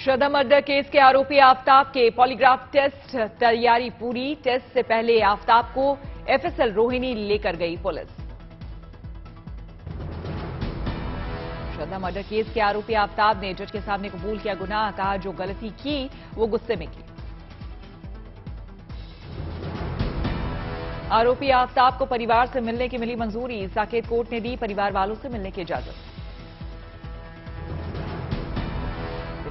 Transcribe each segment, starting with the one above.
श्रद्धा murder case के आरोपी आफताब के पॉलीग्राफ टेस्ट तैयारी पूरी। टेस्ट से पहले आफताब को एफएसएल रोहिणी लेकर गई पुलिस। श्रद्धा मर्डर केस के आरोपी आफताब ने जज के सामने कबूल किया गुनाह। कहा जो गलती की वो गुस्से में की। आरोपी आफताब को परिवार से मिलने की मिली मंजूरी। साकेत कोर्ट ने दी परिवार वालों से मिलने की इजाजत।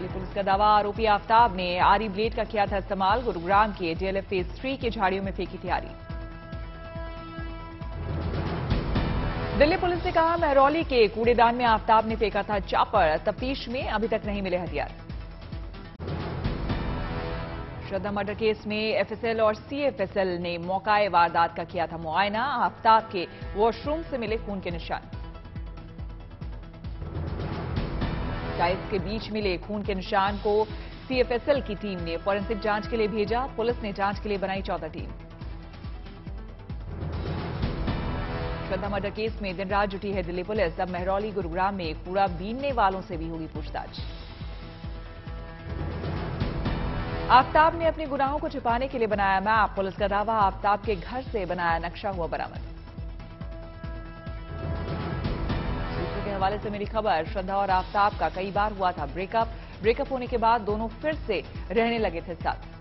पुलिस का दावा आरोपी आफताब ने आरी ब्लेड का किया था इस्तेमाल। गुरुग्राम के डीएलएफ फेज 3 की झाड़ियों में फेंकी थी आरी। दिल्ली पुलिस ने कहा महरौली के कूड़ेदान में आफताब ने फेंका था चापर। तफ्तीश में अभी तक नहीं मिले हथियार। श्रद्धा मर्डर केस में एफएसएल और सीएफएसएल ने मौकाए वारदात का किया था मुआयना। आफताब के वॉशरूम से मिले खून के निशान। टाइल्स के बीच मिले खून के निशान को सीएफएसएल की टीम ने फॉरेंसिक जांच के लिए भेजा। पुलिस ने जांच के लिए बनाई 14 टीम। श्रद्धा मर्डर केस में दिन रात जुटी है दिल्ली पुलिस। अब महरौली गुरुग्राम में कूड़ा बीनने वालों से भी होगी पूछताछ। आफताब ने अपने गुनाहों को छिपाने के लिए बनाया मैप। पुलिस का दावा आफताब के घर से बनाया नक्शा हुआ बरामद। सूत्रों के हवाले से मिली खबर श्रद्धा और आफताब का कई बार हुआ था ब्रेकअप होने के बाद दोनों फिर से रहने लगे थे साथ।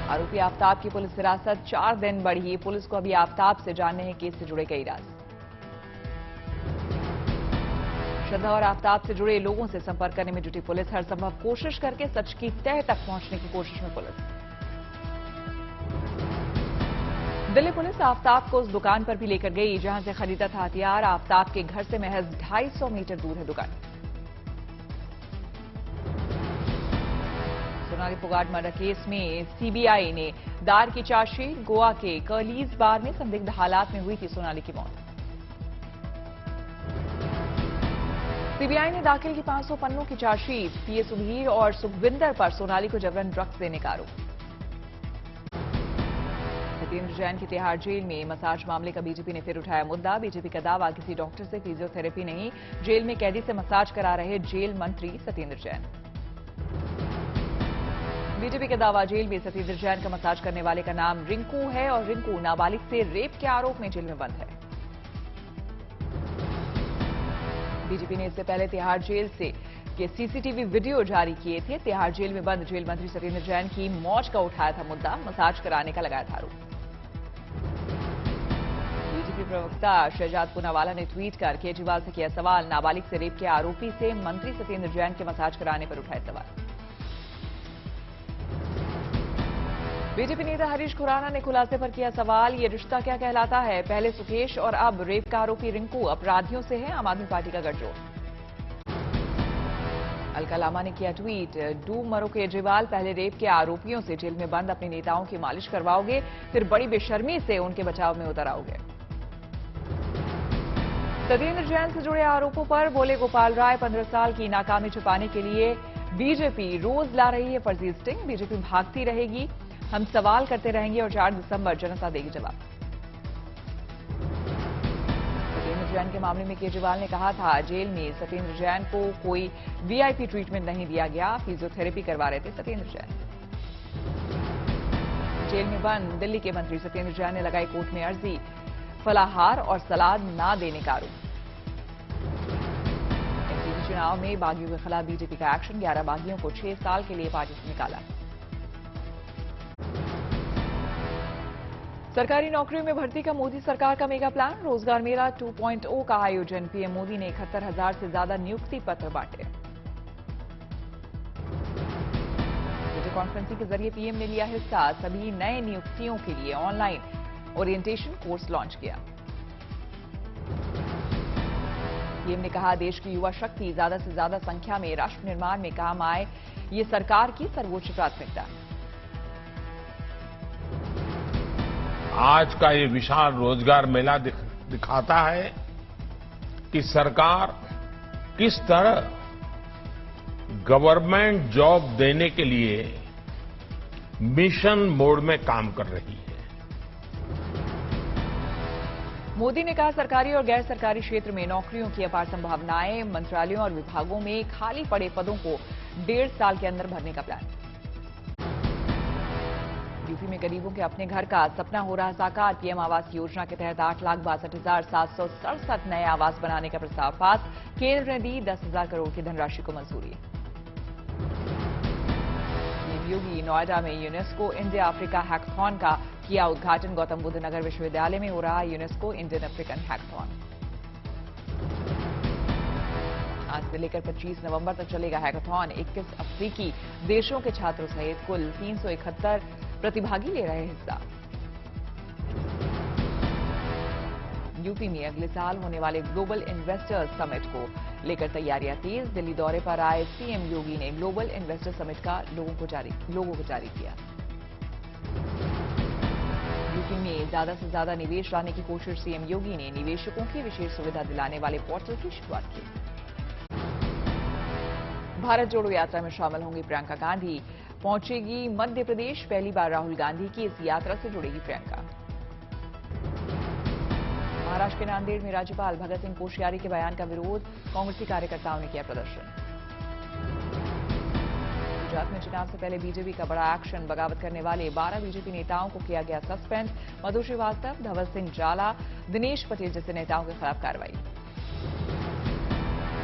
आरोपी आफताब की पुलिस हिरासत 4 दिन बढ़ी। पुलिस को अभी आफताब से जानने हैं केस से जुड़े कई राज। श्रद्धा और आफताब से जुड़े लोगों से संपर्क करने में जुटी पुलिस। हर संभव कोशिश करके सच की तह तक पहुंचने की कोशिश में पुलिस। दिल्ली पुलिस आफताब को उस दुकान पर भी लेकर गई जहां से खरीदा था हथियार। आफताब के घर से महज 250 मीटर दूर है दुकान। सोनाली फोगाट मर्डर केस में सीबीआई ने दायर की चार्जशीट। गोवा के कर्लीज बार में संदिग्ध हालात में हुई थी सोनाली की मौत। सीबीआई ने दाखिल की 500 पन्नों की चार्जशीट। पीए सुधीर और सुखविंदर पर सोनाली को जबरन ड्रग्स देने का आरोप। सत्येंद्र जैन की तिहाड़ जेल में मसाज मामले का बीजेपी ने फिर उठाया मुद्दा। बीजेपी का दावा किसी डॉक्टर से फिजियोथेरेपी नहीं, जेल में कैदी से मसाज करा रहे जेल मंत्री सत्येंद्र जैन। बीजेपी का दावा जेल में सत्येंद्र जैन का मसाज करने वाले का नाम रिंकू है और रिंकू नाबालिग से रेप के आरोप में जेल में बंद है। बीजेपी ने इससे पहले तिहाड़ जेल से के सीसीटीवी वीडियो जारी किए थे। तिहाड़ जेल में बंद जेल मंत्री सत्येंद्र जैन की मौज का उठाया था मुद्दा। मसाज कराने का लगाया था आरोप। बीजेपी प्रवक्ता शहजाद पूनावाला ने ट्वीट कर केजरीवाल से किया सवाल। नाबालिग से रेप के आरोपी से मंत्री सत्येंद्र जैन के मसाज कराने पर उठाए सवाल। बीजेपी नेता हरीश खुराना ने खुलासे पर किया सवाल। ये रिश्ता क्या कहलाता है? पहले सुकेश और अब रेप का आरोपी रिंकू अपराधियों से है आम आदमी पार्टी का गठजोड़। अलका लामा ने किया ट्वीट। डूब मरो केजरीवाल, पहले रेप के आरोपियों से जेल में बंद अपने नेताओं की मालिश करवाओगे, फिर बड़ी बेशर्मी से उनके बचाव में उतर आओगे। सत्येंद्र जैन से जुड़े आरोपों पर बोले गोपाल राय, 15 साल की नाकामी छुपाने के लिए बीजेपी रोज ला रही है फर्जी स्टिंग। बीजेपी भागती रहेगी, हम सवाल करते रहेंगे और 4 दिसंबर जनता देगी जवाब। सत्येंद्र जैन के मामले में केजरीवाल ने कहा था जेल में सत्येंद्र जैन को कोई वीआईपी ट्रीटमेंट नहीं दिया गया, फिजियोथेरेपी करवा रहे थे सत्येंद्र जैन। जेल में बंद दिल्ली के मंत्री सत्येंद्र जैन ने लगाई कोर्ट में अर्जी, फलाहार और सलाद ना देने का आरोप। एमपी चुनाव में बागियों के खिलाफ बीजेपी का एक्शन। 11 बागियों को 6 साल के लिए पार्टी से निकाला। सरकारी नौकरियों में भर्ती का मोदी सरकार का मेगा प्लान। रोजगार मेला 2.0 का आयोजन। पीएम मोदी ने 71,000 से ज्यादा नियुक्ति पत्र बांटे। वीडियो कॉन्फ्रेंसिंग के जरिए पीएम ने लिया हिस्सा। सभी नए नियुक्तियों के लिए ऑनलाइन ओरिएंटेशन कोर्स लॉन्च किया। पीएम ने कहा देश की युवा शक्ति ज्यादा से ज्यादा संख्या में राष्ट्र निर्माण में काम आए, ये सरकार की सर्वोच्च प्राथमिकता। आज का ये विशाल रोजगार मेला दिखाता है कि सरकार किस तरह गवर्नमेंट जॉब देने के लिए मिशन मोड में काम कर रही है। मोदी ने कहा सरकारी और गैर सरकारी क्षेत्र में नौकरियों की अपार संभावनाएं, मंत्रालयों और विभागों में खाली पड़े पदों को 1.5 साल के अंदर भरने का प्लान। यूपी में गरीबों के अपने घर का सपना हो रहा साकार। पीएम आवास योजना के तहत 8,62,767 नए आवास बनाने का प्रस्ताव पास। केंद्र ने दी 10,000 करोड़ की धनराशि को मंजूरी। पीएम योगी नोएडा में यूनेस्को इंडिया अफ्रीका हैकाथॉन का किया उद्घाटन। गौतम बुद्ध नगर विश्वविद्यालय में हो रहा यूनेस्को इंडियन अफ्रीकन हैकाथॉन। आज से लेकर 25 नवंबर तक चलेगा हैकाथॉन। 21 अफ्रीकी देशों के छात्रों सहित कुल 371 प्रतिभागी ले रहे हिस्सा। यूपी में अगले साल होने वाले ग्लोबल इन्वेस्टर्स समिट को लेकर तैयारियां तेज। दिल्ली दौरे पर आए सीएम योगी ने ग्लोबल इन्वेस्टर समिट का लोगों को जारी किया। यूपी में ज्यादा से ज्यादा निवेश लाने की कोशिश। सीएम योगी ने निवेशकों की विशेष सुविधा दिलाने वाले पोर्टल की शुरुआत की। भारत जोड़ो यात्रा में शामिल होंगी प्रियंका गांधी। पहुंचेगी मध्य प्रदेश। पहली बार राहुल गांधी की इस यात्रा से जुड़ेगी प्रियंका। महाराष्ट्र के नांदेड़ में राज्यपाल भगत सिंह कोश्यारी के बयान का विरोध। कांग्रेसी कार्यकर्ताओं ने किया प्रदर्शन। गुजरात में चुनाव से पहले बीजेपी का बड़ा एक्शन। बगावत करने वाले 12 बीजेपी नेताओं को किया गया सस्पेंड। मधु श्रीवास्तव, धवल सिंह जाला, दिनेश पटेल जैसे नेताओं के खिलाफ कार्रवाई।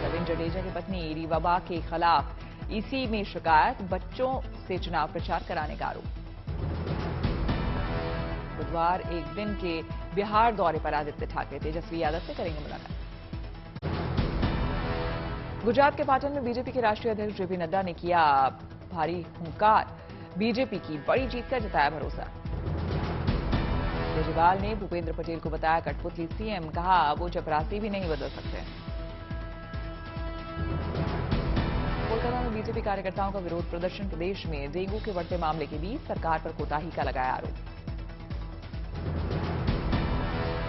रविंद्र जडेजा की पत्नी रीवाबा के खिलाफ ईसी में शिकायत। बच्चों से चुनाव प्रचार कराने का आरोप। बुधवार एक दिन के बिहार दौरे पर आदित्य ठाकरे तेजस्वी यादव से करेंगे मुलाकात। गुजरात के पाटन में बीजेपी के राष्ट्रीय अध्यक्ष जेपी नड्डा ने किया भारी हुंकार। बीजेपी की बड़ी जीत का जताया भरोसा। केजरीवाल ने भूपेंद्र पटेल को बताया कठपुतली सीएम। कहा वो चपरासी भी नहीं बदल सकते। कोलकाता में बीजेपी कार्यकर्ताओं का विरोध प्रदर्शन। प्रदेश में डेंगू के बढ़ते मामले के बीच सरकार पर कोताही का लगाया आरोप।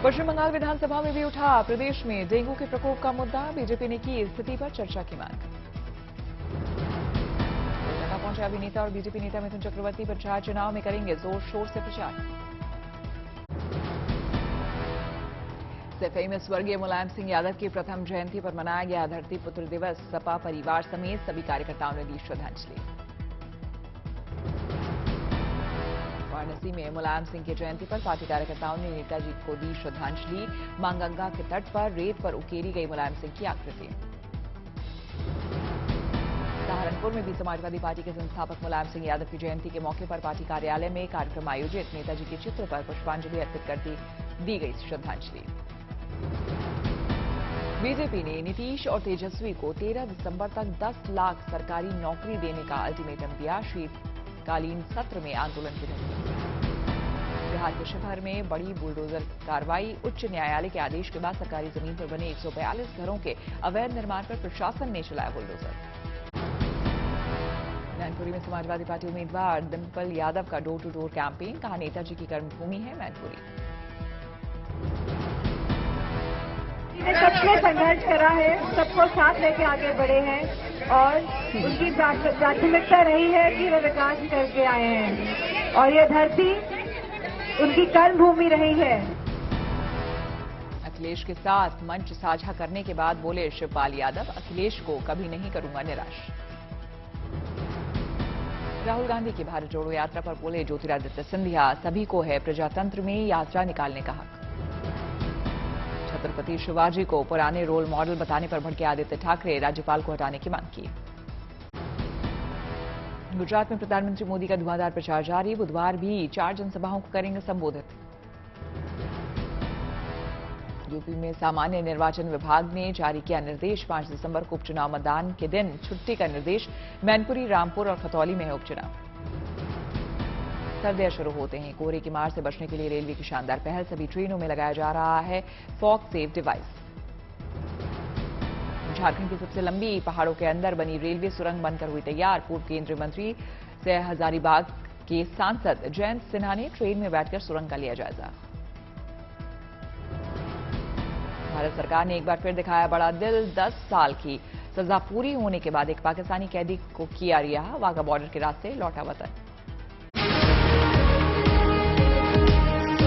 पश्चिम बंगाल विधानसभा में भी उठा प्रदेश में डेंगू के प्रकोप का मुद्दा। बीजेपी ने की स्थिति पर चर्चा की मांग। कोलकाता पहुंचे अभिनेता और बीजेपी नेता मिथुन चक्रवर्ती प्रचार। चुनाव में करेंगे जोर शोर से प्रचार। सफाई में स्वर्गीय मुलायम सिंह यादव की प्रथम जयंती पर मनाया गया धरती पुत्र दिवस। सपा परिवार समेत सभी कार्यकर्ताओं ने दी श्रद्धांजलि। वाराणसी में मुलायम सिंह की जयंती पर पार्टी कार्यकर्ताओं ने नेताजी को दी श्रद्धांजलि। मां गंगा के तट पर रेत पर उकेरी गई मुलायम सिंह की आकृति। सहारनपुर में भी समाजवादी पार्टी के संस्थापक मुलायम सिंह यादव की जयंती के मौके पर पार्टी कार्यालय में कार्यक्रम आयोजित। नेताजी के चित्र पर पुष्पांजलि अर्पित करती दी गई श्रद्धांजलि। बीजेपी ने नीतीश और तेजस्वी को 13 दिसंबर तक 10 लाख सरकारी नौकरी देने का अल्टीमेटम दिया। शीतकालीन सत्र में आंदोलन की धमकी। बिहार के शिवहर में बड़ी बुलडोजर कार्रवाई। उच्च न्यायालय के आदेश के बाद सरकारी जमीन पर बने 142 घरों के अवैध निर्माण पर प्रशासन ने चलाया बुलडोजर। मैनपुरी में समाजवादी पार्टी उम्मीदवार डिंपल यादव का डोर टू डोर कैंपेन। कहा नेताजी की कर्मभूमि है मैनपुरी। सबने संघर्ष करा है, सबको साथ लेके आगे बढ़े हैं और उनकी प्राथमिकता रही है कि वे विकास करके आए हैं और ये धरती उनकी कर्मभूमि रही है। अखिलेश के साथ मंच साझा करने के बाद बोले शिवपाल यादव, अखिलेश को कभी नहीं करूंगा निराश। राहुल गांधी की भारत जोड़ो यात्रा पर बोले ज्योतिरादित्य सिंधिया, सभी को है प्रजातंत्र में यात्रा निकालने का हक। छत्रपति शिवाजी को पुराने रोल मॉडल बताने पर भड़के आदित्य ठाकरे, राज्यपाल को हटाने की मांग की। गुजरात में प्रधानमंत्री मोदी का धुआंधार प्रचार जारी। बुधवार भी 4 जनसभाओं को करेंगे संबोधित। यूपी में सामान्य निर्वाचन विभाग ने जारी किया निर्देश। 5 दिसंबर को उपचुनाव मतदान के दिन छुट्टी का निर्देश। मैनपुरी, रामपुर और खतौली में है उपचुनाव। सर्दियां शुरू होते हैं। कोहरे की मार से बचने के लिए रेलवे की शानदार पहल। सभी ट्रेनों में लगाया जा रहा है फॉग सेफ डिवाइस। झारखंड की सबसे लंबी पहाड़ों के अंदर बनी रेलवे सुरंग बनकर हुई तैयार। पूर्व केंद्रीय मंत्री से हजारीबाग के सांसद जयंत सिन्हा ने ट्रेन में बैठकर सुरंग का लिया जायजा। भारत सरकार ने एक बार फिर दिखाया बड़ा दिल। 10 साल की सजा पूरी होने के बाद एक पाकिस्तानी कैदी को किया रिहा। वाघा बॉर्डर के रास्ते लौटा वतन।